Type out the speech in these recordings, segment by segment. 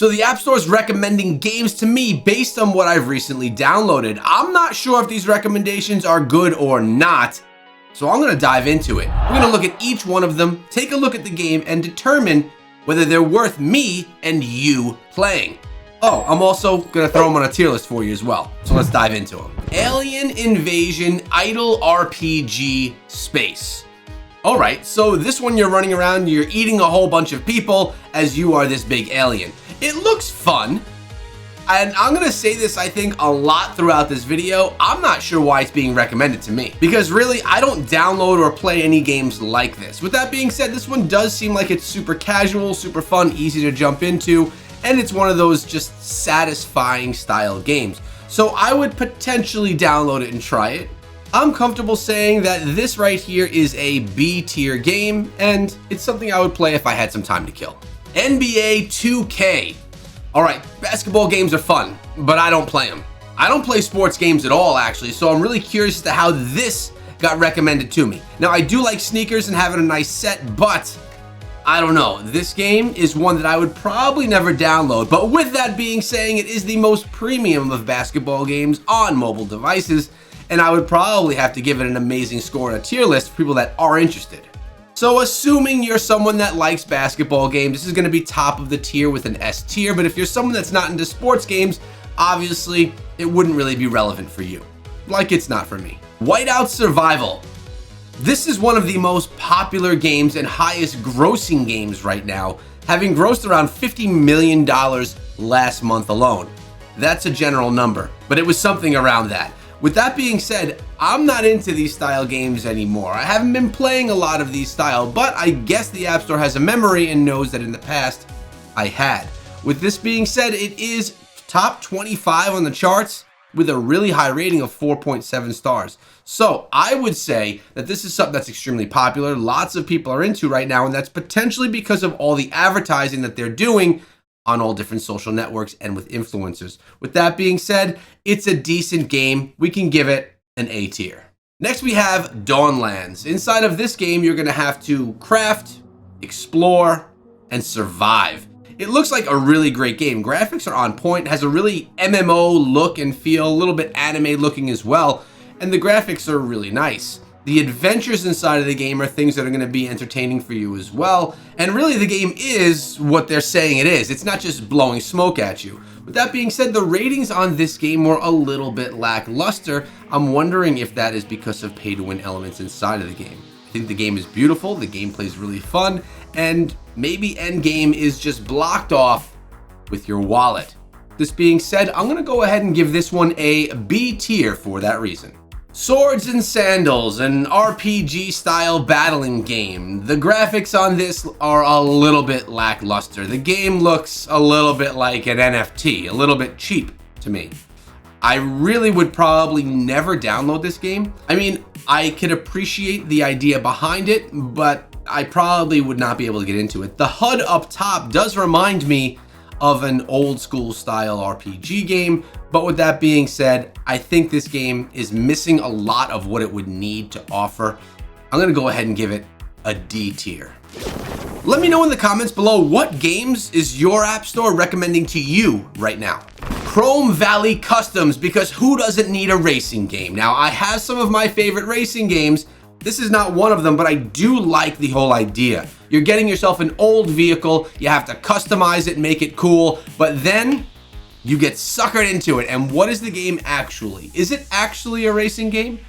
So the App Store is recommending games to me based on what I've recently downloaded. I'm not sure if these recommendations are good or not, so I'm gonna dive into it. We're gonna look at each one of them, take a look at the game, and determine whether they're worth me and you playing. Oh, I'm also gonna throw them on a tier list for you as well. So let's dive into them. Alien Invasion Idle RPG Space. All right, so this one you're running around, you're eating a whole bunch of people as you are this big alien. It looks fun, and I'm gonna say this, I think, a lot throughout this video. I'm not sure why it's being recommended to me, because really, I don't download or play any games like this. With that being said, this one does seem like it's super casual, super fun, easy to jump into, and it's one of those just satisfying style games. So I would potentially download it and try it. I'm comfortable saying that this right here is a B tier game, and it's something I would play if I had some time to kill. NBA 2K. All right, basketball games are fun, but I don't play them. I don't play sports games at all, actually, so I'm really curious as to how this got recommended to me. Now, I do like sneakers and having a nice set, but I don't know. This game is one that I would probably never download, but with that being saying, it is the most premium of basketball games on mobile devices, and I would probably have to give it an amazing score on a tier list for people that are interested. So assuming you're someone that likes basketball games, this is going to be top of the tier with an S tier, but if you're someone that's not into sports games, obviously it wouldn't really be relevant for you, like it's not for me. Whiteout Survival. This is one of the most popular games and highest grossing games right now, having grossed around $50 million last month alone. That's a general number, but it was something around that. With that being said, I'm not into these style games anymore. I haven't been playing a lot of these style, but I guess the App Store has a memory and knows that in the past I had. With this being said, it is top 25 on the charts with a really high rating of 4.7 stars. So I would say that this is something that's extremely popular. Lots of people are into right now, and that's potentially because of all the advertising that they're doing on all different social networks and with influencers. With that being said, it's a decent game. We can give it an A tier. Next we have Dawnlands. Inside of this game, you're gonna have to craft, explore, and survive. It looks like a really great game. Graphics are on point, has a really MMO look and feel, a little bit anime looking as well, and the graphics are really nice. The adventures inside of the game are things that are going to be entertaining for you as well. And really the game is what they're saying it is. It's not just blowing smoke at you. With that being said, the ratings on this game were a little bit lackluster. I'm wondering if that is because of pay-to-win elements inside of the game. I think the game is beautiful, the gameplay is really fun, and maybe endgame is just blocked off with your wallet. This being said, I'm going to go ahead and give this one a B tier for that reason. Swords and Sandals, an RPG style battling game. The graphics on this are a little bit lackluster. The game looks a little bit like an NFT, a little bit cheap to me. I really would probably never download this game. I mean, I could appreciate the idea behind it, but I probably would not be able to get into it. The HUD up top does remind me of an old school style RPG game, but with that being said, I think this game is missing a lot of what it would need to offer. I'm gonna go ahead and give it a D tier. Let me know in the comments below, what games is your App Store recommending to you right now? Chrome Valley Customs, because who doesn't need a racing game? Now, I have some of my favorite racing games. This is not one of them, but I do like the whole idea. You're getting yourself an old vehicle, you have to customize it, make it cool, but then you get suckered into it. And what is the game actually? Is it actually a racing game?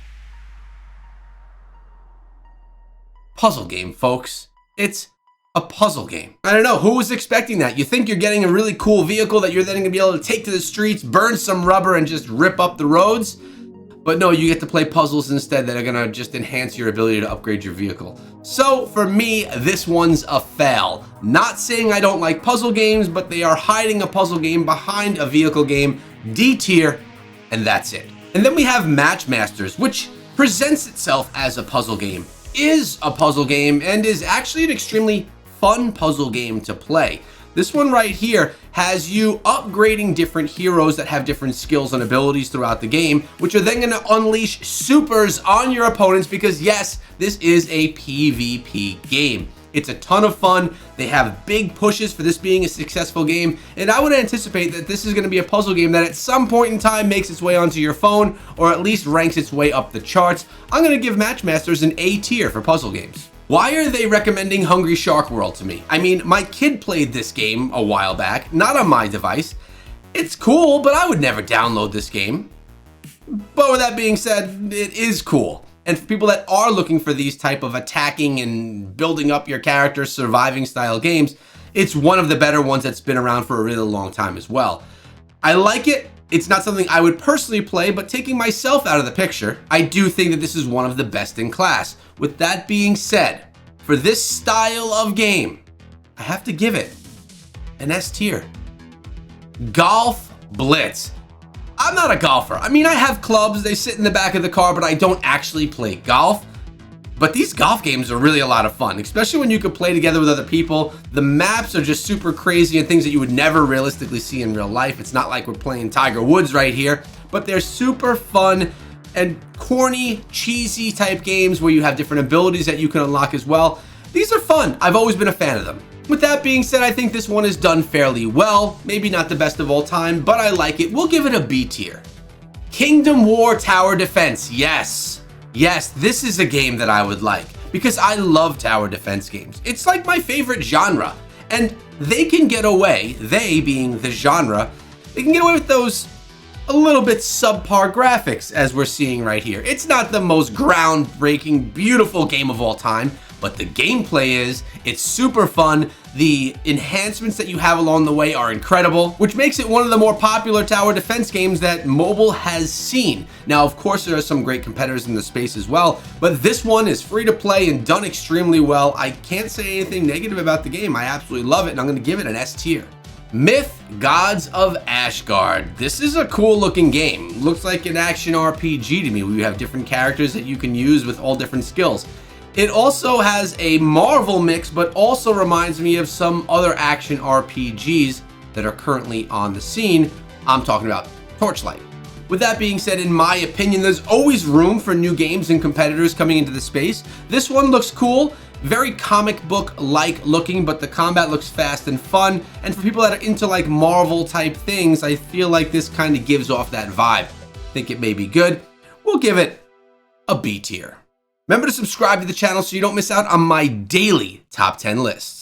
Puzzle game, folks. It's a puzzle game. I don't know, who was expecting that? You think you're getting a really cool vehicle that you're then gonna be able to take to the streets, burn some rubber, and just rip up the roads? But no, you get to play puzzles instead that are gonna just enhance your ability to upgrade your vehicle. So for me, this one's a fail. Not saying I don't like puzzle games, but they are hiding a puzzle game behind a vehicle game. D tier, and that's it. And then we have Matchmasters, which presents itself as a puzzle game, is a puzzle game, and is actually an extremely fun puzzle game to play. This one right here has you upgrading different heroes that have different skills and abilities throughout the game, which are then going to unleash supers on your opponents because yes, this is a PvP game. It's a ton of fun. They have big pushes for this being a successful game, and I would anticipate that this is going to be a puzzle game that at some point in time makes its way onto your phone, or at least ranks its way up the charts. I'm going to give Matchmasters an A tier for puzzle games. Why are they recommending Hungry Shark World to me? I mean, my kid played this game a while back, not on my device. It's cool, but I would never download this game. But with that being said, it is cool. And for people that are looking for these type of attacking and building up your character, surviving style games, it's one of the better ones that's been around for a really long time as well. I like it. It's not something I would personally play, but taking myself out of the picture, I do think that this is one of the best in class. With that being said, for this style of game, I have to give it an S tier. Golf Blitz. I'm not a golfer. I mean, I have clubs, they sit in the back of the car, but I don't actually play golf. But these golf games are really a lot of fun, especially when you could play together with other people. The maps are just super crazy and things that you would never realistically see in real life. It's not like we're playing Tiger Woods right here, but they're super fun and corny, cheesy type games where you have different abilities that you can unlock as well. These are fun. I've always been a fan of them. With that being said, I think this one is done fairly well. Maybe not the best of all time, but I like it. We'll give it a B tier. Kingdom War Tower Defense. Yes, this is a game that I would like because I love tower defense games. It's like my favorite genre, and they can get away, they being the genre, they can get away with those a little bit subpar graphics as we're seeing right here. It's not the most groundbreaking, beautiful game of all time, but the gameplay is, it's super fun. The enhancements that you have along the way are incredible, which makes it one of the more popular tower defense games that mobile has seen. Now, of course, there are some great competitors in the space as well, but this one is free to play and done extremely well. I can't say anything negative about the game. I absolutely love it, and I'm gonna give it an S tier. Myth Gods of Asgard. This is a cool looking game. Looks like an action RPG to me, where you have different characters that you can use with all different skills. It also has a Marvel mix, but also reminds me of some other action RPGs that are currently on the scene. I'm talking about Torchlight. With that being said, in my opinion, there's always room for new games and competitors coming into the space. This one looks cool, very comic book-like looking, but the combat looks fast and fun. And for people that are into like Marvel type things, I feel like this kind of gives off that vibe. Think it may be good. We'll give it a B tier. Remember to subscribe to the channel so you don't miss out on my daily top 10 lists.